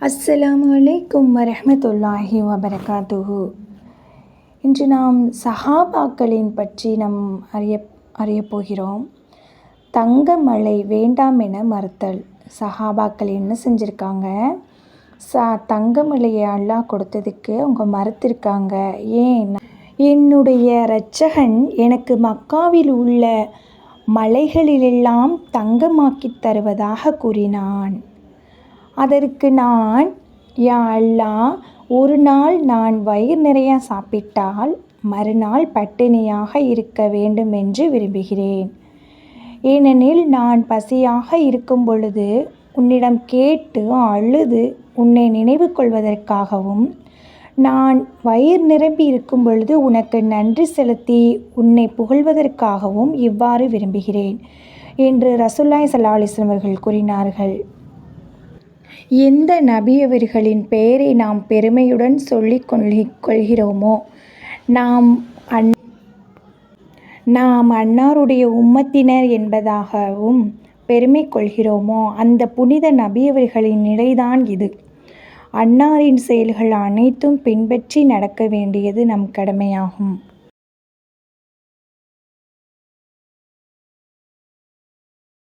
அஸ்ஸலாமு அலைக்கும் வரஹ்மத்துல்லாஹி வபரகாத்துஹு. இன்று நாம் சஹாபாக்களின் பற்றி அறியப் போகிறோம். தங்கமழை வேண்டாம் என மறுத்தல். சஹாபாக்கள் என்ன செஞ்சுருக்காங்க? தங்கமழையை அல்லாஹ் கொடுத்ததுக்கு அவங்க மறுத்திருக்காங்க. ஏன்? என்னுடைய இரட்சகன் எனக்கு மக்காவில் உள்ள மலைகளிலெல்லாம் தங்கமாக்கித் தருவதாக கூறினான். அதற்கு நான், யா அல்லாஹ், ஒரு நாள் நான் வயிறு நிறைய சாப்பிட்டால் மறுநாள் பட்டினியாக இருக்க வேண்டும் என்று விரும்புகிறேன். ஏனெனில் நான் பசியாக இருக்கும் பொழுது உன்னிடம் கேட்டு அழுது உன்னை நினைவு கொள்வதற்காகவும், நான் வயிறு நிரம்பி இருக்கும் பொழுது உனக்கு நன்றி செலுத்தி உன்னை புகழ்வதற்காகவும் இவ்வாறு விரும்புகிறேன் என்று ரசூலுல்லாஹி ஸல்லல்லாஹு அலைஹி வஸல்லம் அவர்கள் கூறினார்கள். எந்த நபியவர்களின் பெயரை நாம் பெருமையுடன் சொல்லிக் கொள்கிறோமோ, நாம் அன்னாருடைய உம்மத்தினர் என்பதாகவும் பெருமை கொள்கிறோமோ, அந்த புனித நபியவர்களின் நிலைதான் இது. அன்னாரின் செயல்கள் அனைத்தும் பின்பற்றி நடக்க வேண்டியது நம் கடமையாகும்.